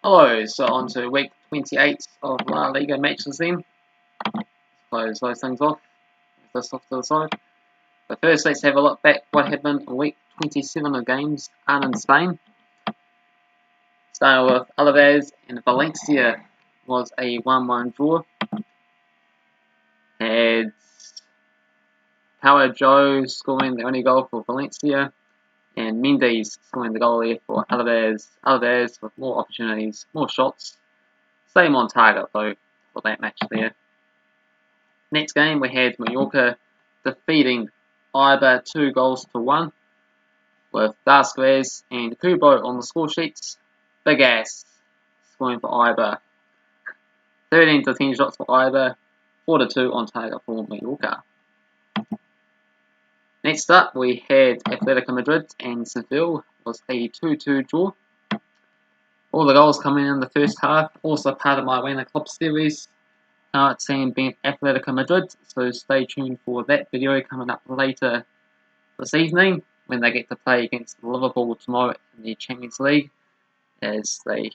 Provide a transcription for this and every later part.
Hello, so on to week 28 of La Liga matches then. Close those things off. This off to the side. But first, let's have a look back what happened in week 27 of games and in Spain. Starting with Alaves and Valencia was a 1-1 draw. Had Power Joe scoring the only goal for Valencia, and Mendes scoring the goal there for Alaves. Alaves with more opportunities, more shots. Same on target though for that match there. Next game we had Mallorca defeating Eibar 2-1 with Vasquez and Kubo on the score sheets. Big Ass scoring for Eibar. 13 to 10 shots for Eibar, 4-2 on target for Mallorca. Next up we had Atletico Madrid and Sevilla was a 2-2 draw. All the goals coming in the first half, also part of my Winner Club series. Team being Atletico Madrid, so stay tuned for that video coming up later this evening when they get to play against Liverpool tomorrow in the Champions League, as they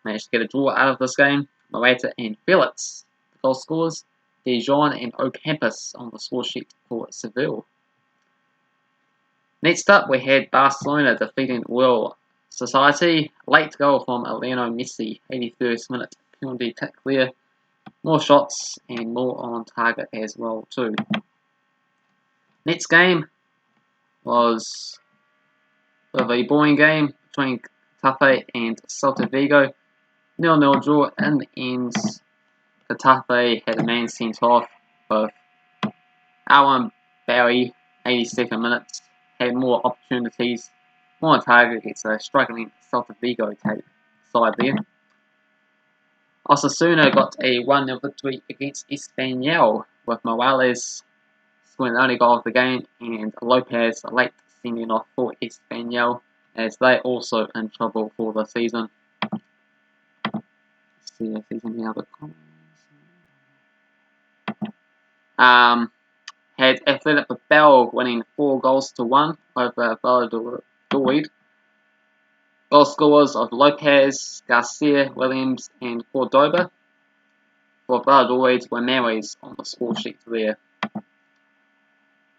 managed to get a draw out of this game. Morata and Felix, the goal scorers. Dijon and Ocampos on the score sheet for Seville. Next up, we had Barcelona defeating Real Sociedad. Late goal from Lionel Messi, 81st minute penalty kick there. More shots and more on target as well too. Next game was a very boring game between Getafe and Celtavigo. 0-0 draw in the end. Getafe had a man sent off with Alan Barry, 82nd minute. Had more opportunities, more on target against a struggling Celtavigo side there. Osasuna got a 1-0 victory against Espanyol with Morales scoring the only goal of the game and Lopez late sending off for Espanyol as they also in trouble for the season. Let's see if there's any other comments. Had Athletic Bilbao winning 4-1 over Valladolid. Goal scorers of Lopez, Garcia, Williams and Cordoba. For Valladolid were Maris on the score sheet there.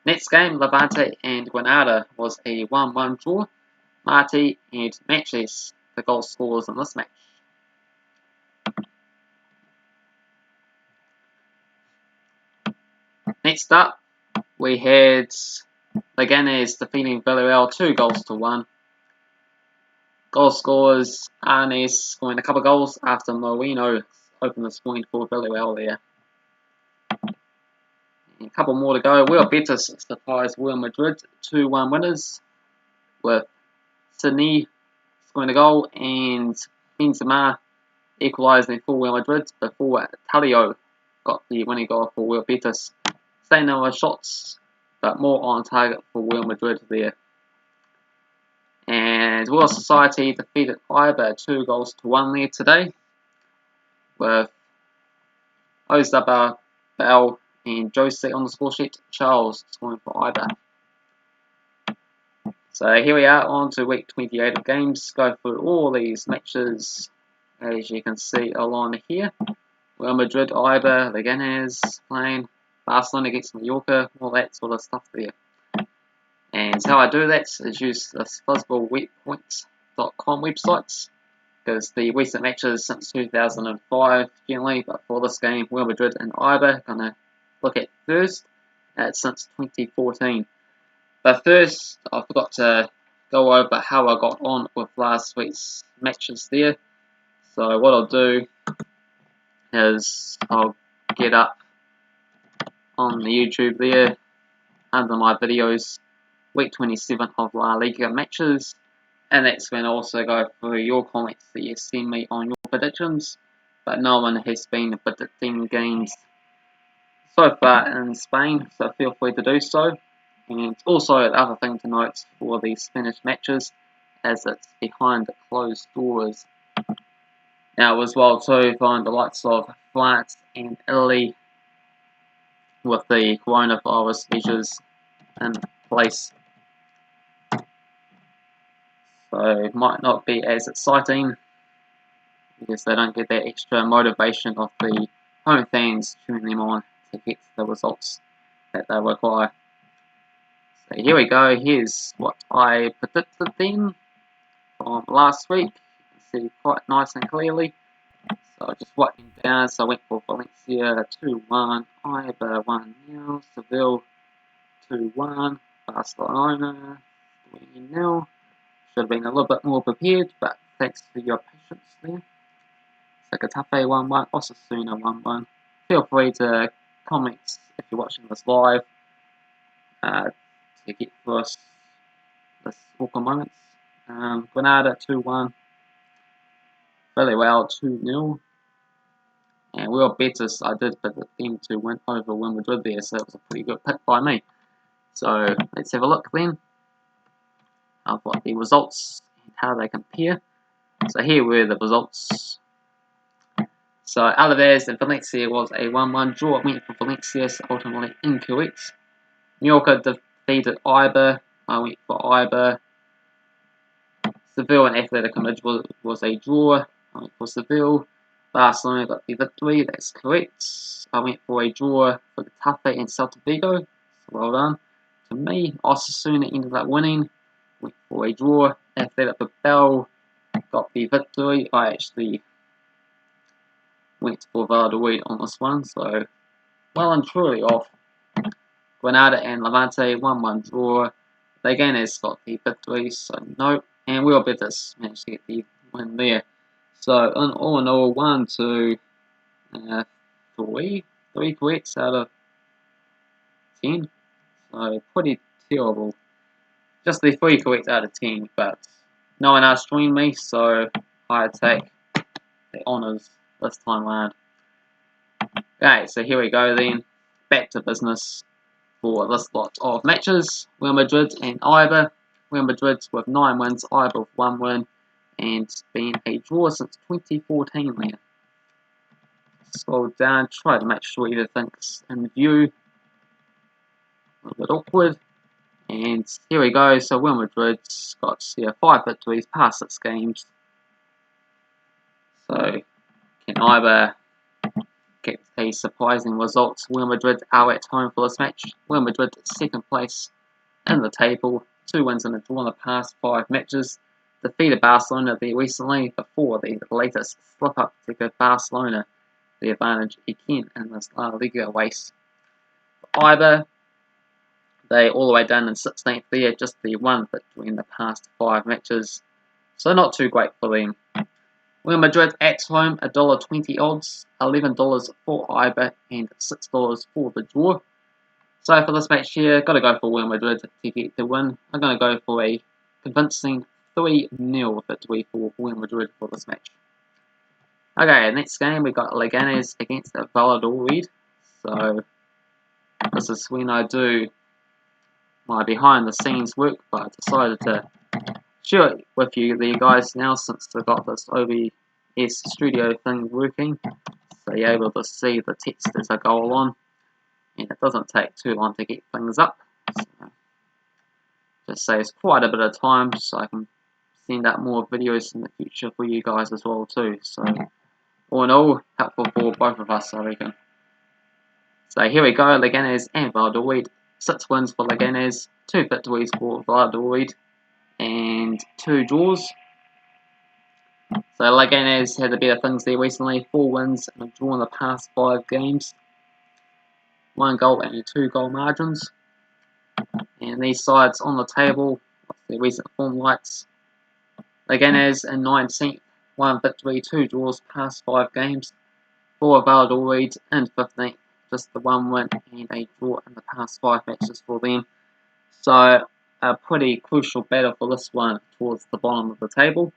Next game, Levante and Granada was a 1-1 draw. Marti and Matches, the goal scorers in this match. Next up, we had Leganes defeating Villarreal 2-1. Goal scorers, Arnes scoring a couple of goals after Moreno opened the scoring for Villarreal there. And a couple more to go. Real Betis surprised Real Madrid 2-1 winners with Sydney scoring a goal and Benzema equalising for Real Madrid before Talio got the winning goal for Real Betis. Same number of shots, but more on target for Real Madrid there. And Real Sociedad defeated Eibar 2-1 there today, with Ozaba, Bell and Jose on the score sheet. Charles scoring for Eibar. So here we are on to week 28 of games. Go through all these matches as you can see along here. Real Madrid, Eibar, Leganes playing, Barcelona against Mallorca, all that sort of stuff there. And how I do that is use the fuzzballwebpoints.com websites, because the recent matches since 2005 generally, but for this game, Real Madrid and Eibar, going to look at first since 2014. But first, I forgot to go over how I got on with last week's matches there. So what I'll do is I'll get up on the YouTube there under my videos week 27 of La Liga matches, and that's when I also go through your comments that you send me on your predictions, but no one has been predicting games so far in Spain, so feel free to do so. And also the other thing to note for these Spanish matches, as it's behind closed doors now as well too, find the likes of France and Italy with the coronavirus measures in place. So it might not be as exciting because they don't get that extra motivation of the home fans cheering them on to get the results that they require. So here we go. Here's what I predicted then from last week. You can see quite nice and clearly. So I just wiped them down. So I went for Valencia 2-1, Eibar 1-0, Sevilla 2-1, Barcelona 3-0. Should have been a little bit more prepared, but thanks for your patience there. So Getafe 1-1, Osasuna 1-1. Feel free to comment if you're watching this live to get through us this awkward moments. Granada 2-1, Villarreal 2-0. And we were Betis, I did predict them to win over Real Madrid there, so that was a pretty good pick by me. So let's have a look then of what the results and how they compare. So here were the results. So Alaves and Valencia was a 1-1 draw. It went for Valencia, so ultimately incorrect. Mallorca defeated Eibar. I went for Eibar. Seville and Atletico Madrid was a draw. I went for Seville. Barcelona got the victory, that's correct. I went for a draw for Getafe and Celtavigo, so well done to me. Osasuna ended up winning. Went for a draw. Atletico Bilbao got the victory. I actually went for Valladolid on this one, so well and truly off. Granada and Levante 1-1 draw. Leganes got the victory, so no. And we all Betis managed to get the win there. So all in all, 1, 2, 3 corrects out of 10. So pretty terrible. Just the 3 correct out of 10, but no one else joined me, so I take the honours this time around. Okay, so here we go then. Back to business for this lot of matches. Real Madrid and Eibar. Real Madrid with 9 wins, Eibar with 1 win, and it's been a draw since 2014 there. Scroll down, try to make sure everything's in view. A little bit awkward. And here we go, so Real Madrid's got 5 victories, past 6 games. So can Eibar get a surprising result? Real Madrid are at home for this match. Real Madrid second place in the table, 2 wins and a draw in the past 5 matches. Defeated Barcelona there recently before the latest slip up to give Barcelona the advantage again in this Liga race. Eibar, they all the way down in 16th there, just the 1 victory in the past 5 matches. So not too great for them. Real Madrid at home, $1.20 odds, $11 for Eibar and $6 for the draw. So for this match here, got to go for Real Madrid to get the win. I'm going to go for a convincing 3-0 victory for Real Madrid for this match. Okay, next game we got Leganes against Valladolid. So this is when I do my behind the scenes work, but I decided to share it with you there guys now since I got this OBS studio thing working. So you're able to see the text as I go along. And it doesn't take too long to get things up. So just saves quite a bit of time so I can send out more videos in the future for you guys as well too. So all in all, helpful for both of us I reckon. So here we go, Leganes and Valladolid. 6 wins for Leganes, 2 victories for Valladolid, and 2 draws. So Leganes had the better things there recently, 4 wins and a draw in the past 5 games. 1 goal and 2 goal margins. And these sides on the table, what's their recent form likes? Leganes in 19th, 1 victory, 2 draws past 5 games. 4 Valladolid in 15th, just the 1 win and a draw in the past 5 matches for them. So a pretty crucial battle for this one towards the bottom of the table.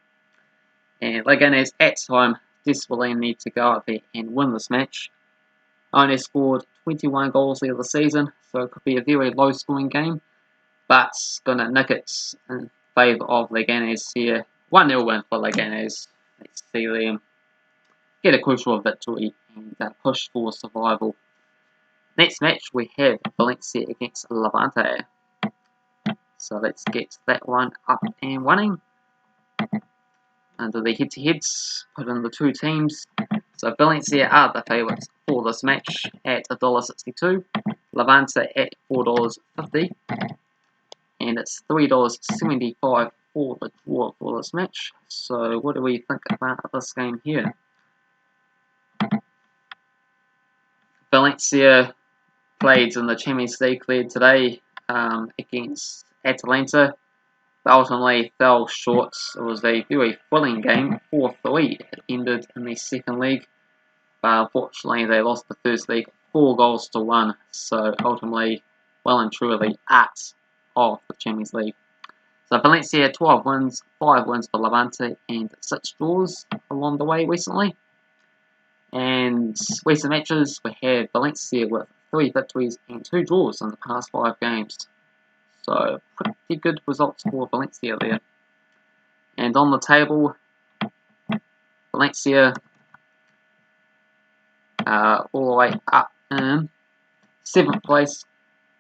And Leganes at home desperately need to go out there and win this match. Only scored 21 goals the other season, so it could be a very low scoring game. But gonna nick it in favour of Leganes here. 1-0 win for Leganes. Let's see them get a crucial victory and push for survival. Next match we have Valencia against Levante. So let's get that one up and running. under the head-to-heads, put in the two teams. So Valencia are the favourites for this match at $1.62. Levante at $4.50. And it's $3.75 for the draw for this match. So what do we think about this game here? Valencia played in the Champions League lead today against Atlanta. But ultimately fell short. It was a very thrilling game. 4-3 it ended in the second leg. But unfortunately they lost the first leg 4-1. So ultimately, well and truly out of the Champions League. So Valencia 12 wins, 5 wins for Levante, and 6 draws along the way recently. And recent matches, we have Valencia with 3 victories and 2 draws in the past 5 games. So pretty good results for Valencia there. And on the table, Valencia all the way up in 7th place,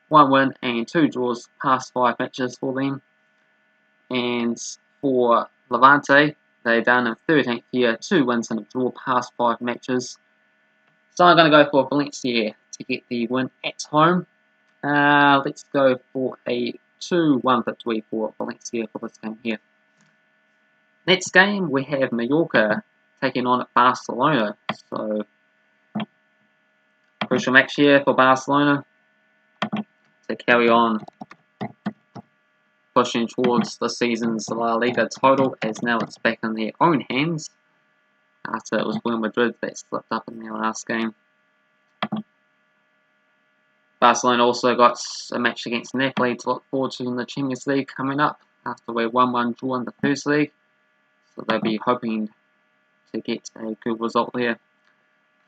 1 win and 2 draws past 5 matches for them. And for Levante, they're down in 13th here, 2 wins and a draw past 5 matches. So I'm going to go for Valencia to get the win at home. Let's go for a 2-1 victory for Valencia for this game here. Next game, we have Mallorca taking on Barcelona. So, crucial match here for Barcelona to carry on pushing towards the season's La Liga title, as now it's back in their own hands after it was Real Madrid that slipped up in their last game. Barcelona also got a match against Napoli to look forward to in the Champions League coming up after a 1-1 draw in the first leg. So they'll be hoping to get a good result there.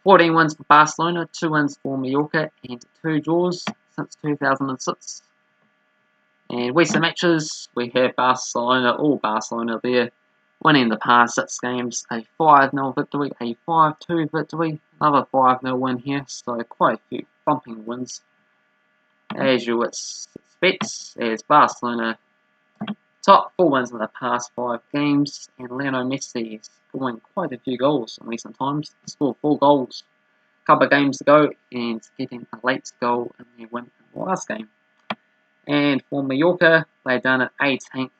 14 wins for Barcelona, 2 wins for Mallorca, and 2 draws since 2006. And recent matches, we have all Barcelona there, winning the past 6 games, a 5-0 victory, a 5-2 victory, another 5-0 win here, so quite a few thumping wins. As you would expect, as Barcelona top 4 wins in the past 5 games, and Lionel Messi scoring quite a few goals in recent times. He scored 4 goals a couple of games ago, and getting a late goal in their win in the last game. And for Mallorca, they're down at 18th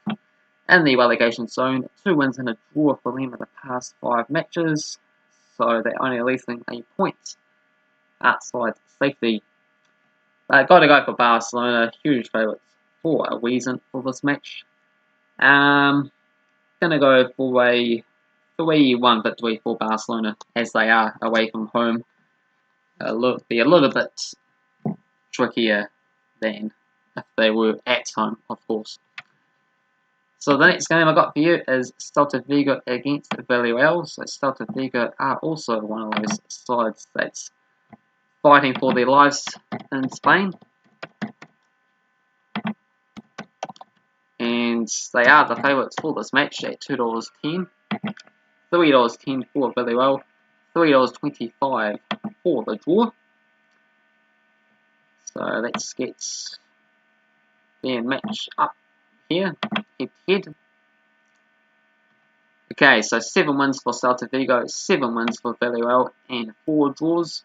in the relegation zone. 2 wins and a draw for them in the past 5 matches, so they're only losing a point outside safety. Got to go for Barcelona, huge favourites for a reason for this match. Gonna go for a 3-1 victory for Barcelona, as they are away from home. Be a little bit trickier than if they were at home, of course. So the next game I got for you is Celtavigo against Villarreal. So Celtavigo are also one of those sides that's fighting for their lives in Spain. And they are the favourites for this match at $2.10. $3.10 for Villarreal. $3.25 for the draw. So let's get their match up here, head to head. Okay, so 7 wins for Celtavigo, 7 wins for Villarreal, and 4 draws.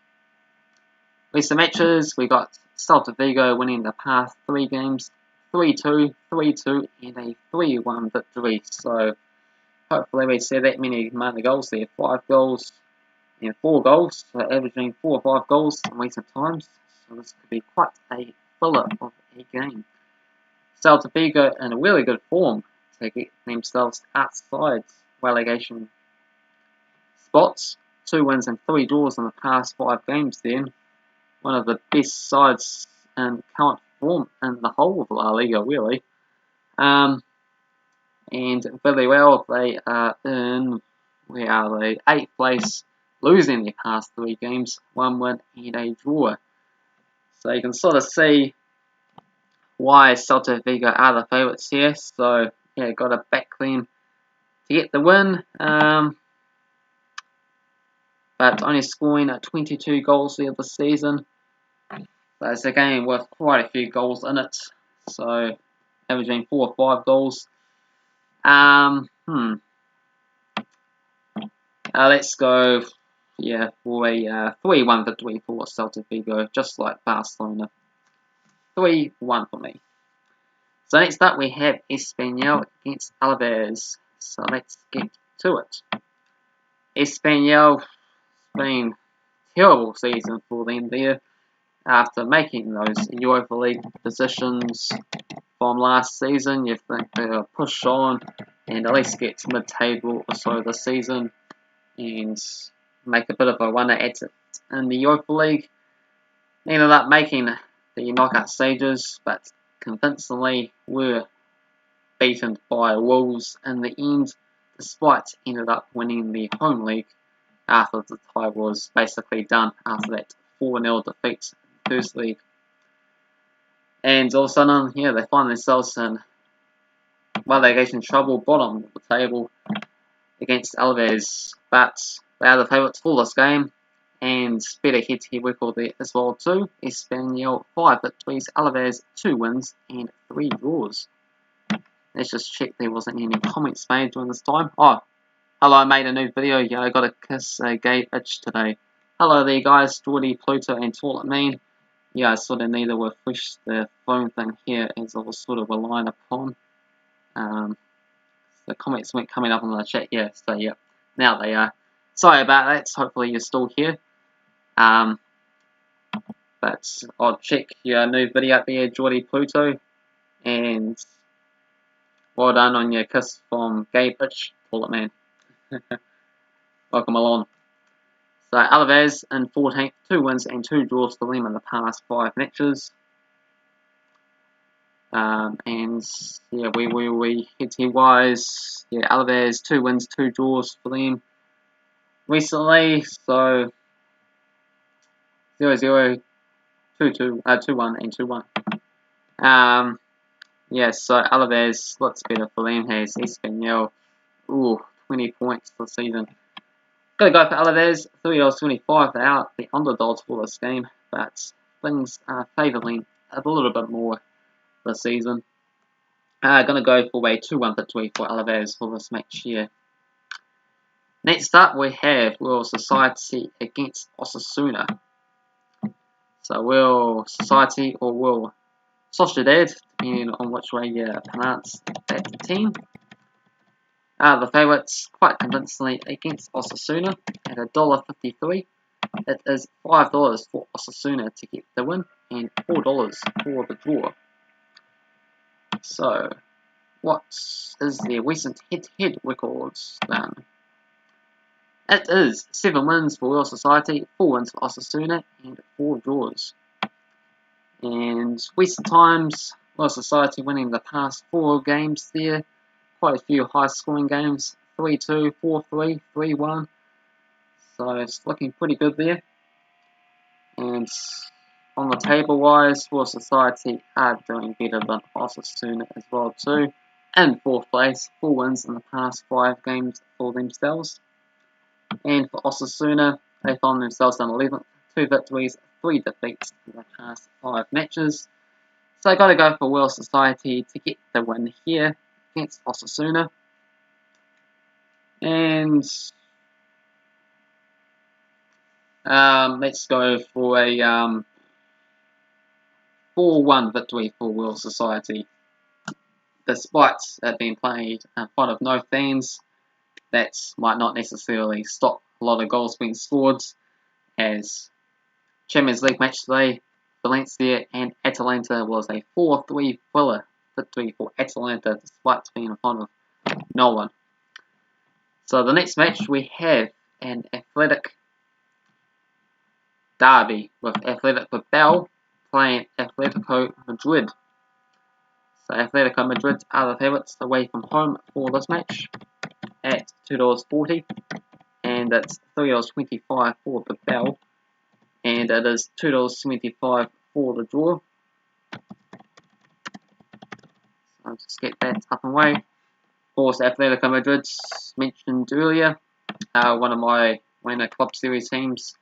Recent matches, we got Celtavigo winning the past 3 games, 3-2, 3-2, and a 3-1 victory. So hopefully we see that many amount of goals there, 5 goals and 4 goals, so averaging 4 or 5 goals in recent times. So this could be quite a filler of a game. Celtavigo in a really good form to get themselves outside relegation spots. 2 wins and 3 draws in the past 5 games then. One of the best sides in current form in the whole of La Liga, really. And Villarreal, they are in, where are they? 8th place, losing their past 3 games, 1 win and a draw. So you can sort of see why Celtavigo are the favourites here. So yeah, got to back them to get the win. But only scoring 22 goals there this season. But it's a game with quite a few goals in it. So averaging 4 or 5 goals. Let's go. Yeah, for a 3-1 victory for Celtavigo, just like Barcelona. 3-1 for me. So next up we have Espanyol against Alaves. So let's get to it. Espanyol, been terrible season for them there after making those Europa League positions from last season. You think they'll push on and at least get mid-table or so this season and make a bit of a run at it in the Europa League. They ended up making the knockout stages, but convincingly were beaten by Wolves in the end, despite ended up winning the home league after the tie was basically done after that 4-0 defeat in the first league. And all of a sudden, yeah, they find themselves in relegation trouble, bottom of the table against Alaves, but they are the favourites for this game, and better head-to-head record there as well too. Espanyol 5 victories, Alaves 2 wins and 3 draws. Let's just check there wasn't any comments made during this time. Oh, hello, I made a new video. Yeah, I got a kiss Gabe Itch today. Hello there guys, Geordie, Pluto and Toilet Man. Yeah, I sort of need to refresh the phone thing here as I was sort of relying upon. The comments weren't coming up on the chat, yeah, so yeah, now they are. Sorry about that, hopefully you're still here. But I'll check your new video up there, Geordie Pluto, and well done on your kiss from Gabe Itch, Toilet Man. Welcome along. So Alaves in 14th, 2 wins and 2 draws for them in the past 5 matches. And yeah, we head-to-head wise, yeah, Alaves 2 wins, 2 draws for them recently. So 0-0, 2-2, 2-1 and 2-1. Yeah, so Alaves looks better for them. Has Espanyol, 20 points for the season. Gotta go for Alaves, $3.25. They are the underdogs for this game, but things are favouring a little bit more this season. Gonna go for a 2-1 victory for Alaves for this match here. Next up we have Real Society against Osasuna. So Real Society or Real Sociedad, depending on which way you pronounce that team. The favourites quite convincingly against Osasuna at $1.53. It is $5 for Osasuna to get the win and $4 for the draw. So, what is their recent head-to-head records then? It is 7 wins for Real Society, 4 wins for Osasuna, and 4 draws. And recent times, Real Society winning the past 4 games there. Quite a few high-scoring games, 3-2, 4-3, 3-1. So it's looking pretty good there. And on the table-wise, Real Society are doing better than Osasuna as well too. In 4th place, 4 wins in the past 5 games for themselves. And for Osasuna, they found themselves in 11th, 2 victories, 3 defeats in the past 5 matches. So I got to go for Real Society to get the win here against Osasuna. And let's go for a 4-1 victory for Real Society. Despite it being played in front of no fans, that might not necessarily stop a lot of goals being scored, as Champions League match today, Valencia and Atalanta was a 4-3 thriller victory for Atalanta despite being in front of no one. So the next match we have an athletic derby with Athletic Bilbao playing Atletico Madrid. So Atletico Madrid are the favourites away from home for this match at $2.40, and it's $3.25 for Bilbao, and it is $2.75 for the draw. So I'll just get that up and away. Of course, Atletico Madrid mentioned earlier, one of my winner club series teams.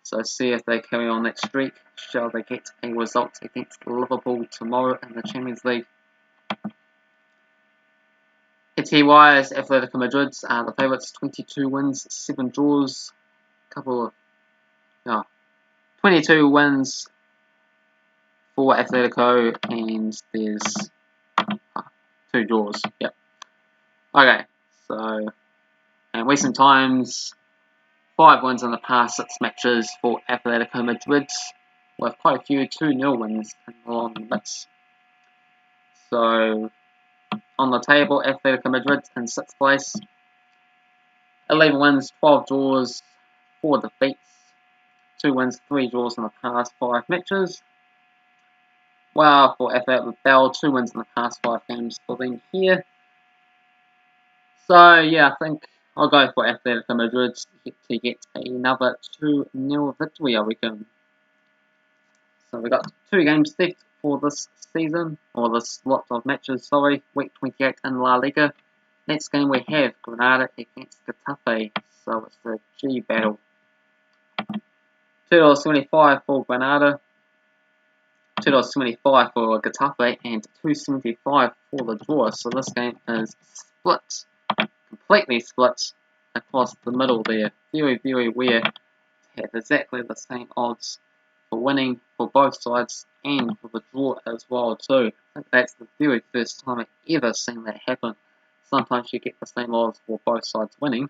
So see if they carry on that streak. Shall they get a result against Liverpool tomorrow in the Champions League? FT-wise, Atletico Madrid are the favourites, 22 wins, 7 draws, 22 wins for Atletico, and there's 2 draws. Yep. Okay, so, in recent times, 5 wins in the past 6 matches for Atletico Madrid, with quite a few 2-0 wins along the mix. So, on the table, Atletico Madrid in 6th place, 11 wins, 12 draws, 4 defeats, 2 wins, 3 draws in the past 5 matches. Well, for Atletico Bilbao, 2 wins in the past 5 games for them here. So, yeah, I think I'll go for Atletico Madrid to get another 2-0 victory, I reckon. So, we've got 2 games left for this season, or this lot of matches, sorry. Week 28 in La Liga. Next game we have Granada against Getafe, so it's the G battle. $2.75 for Granada, $2.75 for Getafe, and $2.75 for the draw. So this game is split, completely split across the middle there. Very, very weird to have exactly the same odds for winning for both sides and for the draw as well too. I think that's the very first time I've ever seen that happen. Sometimes you get the same odds for both sides winning,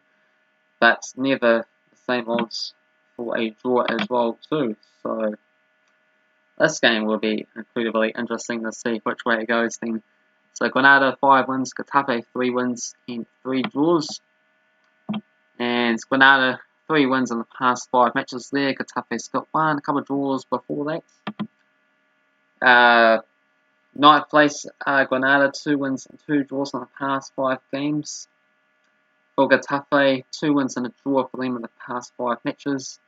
but never the same odds for a draw as well too. So this game will be incredibly interesting to see which way it goes then. So Granada 5 wins, Getafe 3 wins and 3 draws. And Granada 3 wins in the past 5 matches there. Getafe's got 1, a couple of draws before that. 9th place, Granada 2 wins and 2 draws in the past 5 games. For Getafe, 2 wins and a draw for them in the past 5 matches.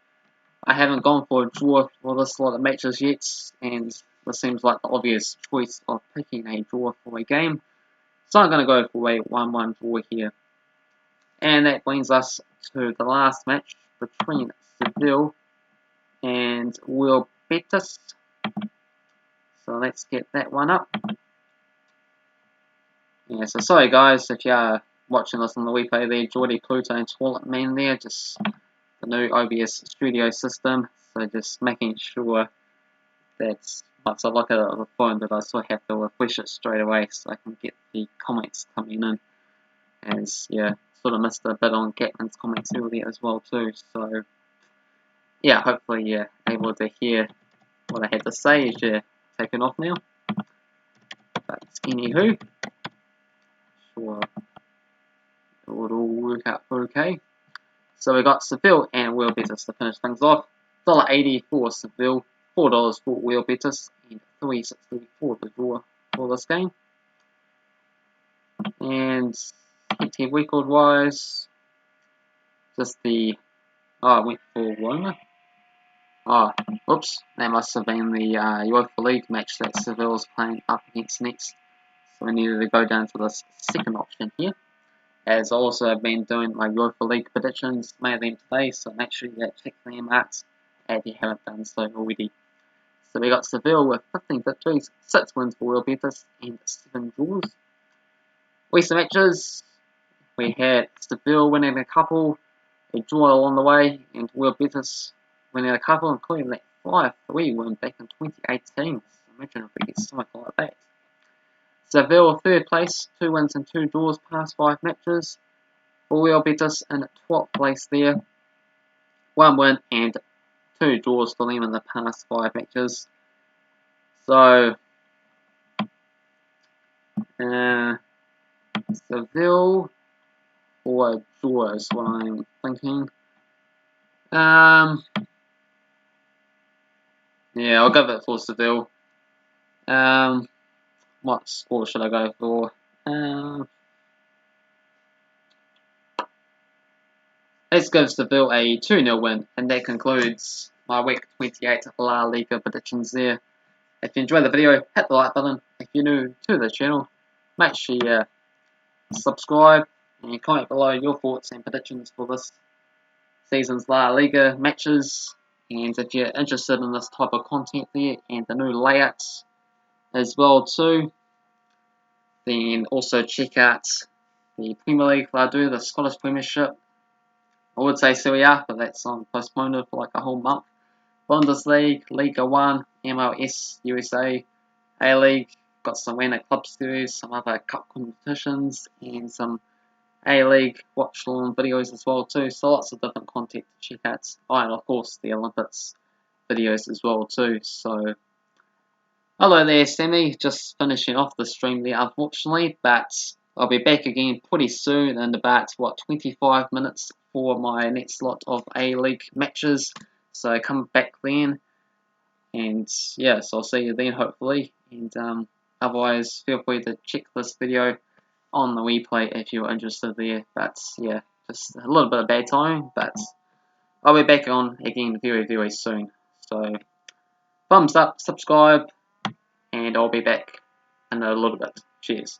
I haven't gone for a draw for this lot of matches yet, and this seems like the obvious choice of picking a draw for a game. So I'm going to go for a 1-1 draw here. And that brings us to the last match between Sevilla and Betis. So let's get that one up. Yeah, so sorry guys if you are watching this on the replay there, Geordie Pluto and Toilet Man there, just the new OBS studio system, so just making sure that once I look at it on the phone that I still have to refresh it straight away so I can get the comments coming in, as yeah, sort of missed a bit on Gatman's comments earlier as well too, so yeah, hopefully you're able to hear what I had to say as you're taking off now, but anywho, sure it would all work out okay. So we got Seville and Wheel Betis to finish things off. $1.80 for Seville, $4 for Wheel Betis, and $3.60 for the draw for this game. And head record wise, just the I went for one. Oops, that must have been the Europa League match that Seville's playing up against next. So we needed to go down to this second option here. As I also have been doing my Europa League predictions, made them today, so make sure you check them out if you haven't done so already. So we got Seville with 15 victories, 6 wins for Wheel Betis, and 7 draws. Recent matches, we had Seville winning a couple, a draw along the way, and Wheel Betis winning a couple, including that 5-3 win back in 2018. So imagine if we get something like that. Seville 3rd place, 2 wins and 2 draws past 5 matches. For Wheel Betis in 12th place there, 1 win and 2 draws for them in the past 5 matches. So, Seville or a draw is what I'm thinking. Yeah, I'll go for Seville. What score should I go for? Let's give Seville a 2-0 win, and that concludes my week 28 La Liga predictions there. If you enjoyed the video, hit the like button. If you're new to the channel, make sure you subscribe and comment below your thoughts and predictions for this season's La Liga matches. And if you're interested in this type of content there and the new layouts as well too, then also check out The Premier League, they'll do the Scottish Premiership. I would say Sevilla, but that's on postponed for like a whole month. Bundesliga, Liga 1, MLS, USA, A-League, got some random club series, some other cup competitions, and some A-League watch along videos as well too. So lots of different content to check out. Oh, and of course the Olympics videos as well too. So hello there, Sammy. Just finishing off the stream there, unfortunately, but I'll be back again pretty soon in about 25 minutes for my next lot of A-League matches. So come back then, and yeah, so I'll see you then hopefully. And otherwise, feel free to check this video on the replay if you're interested there. But yeah, just a little bit of bad timing, but I'll be back on again very soon. So thumbs up, subscribe, and I'll be back in a little bit. Cheers.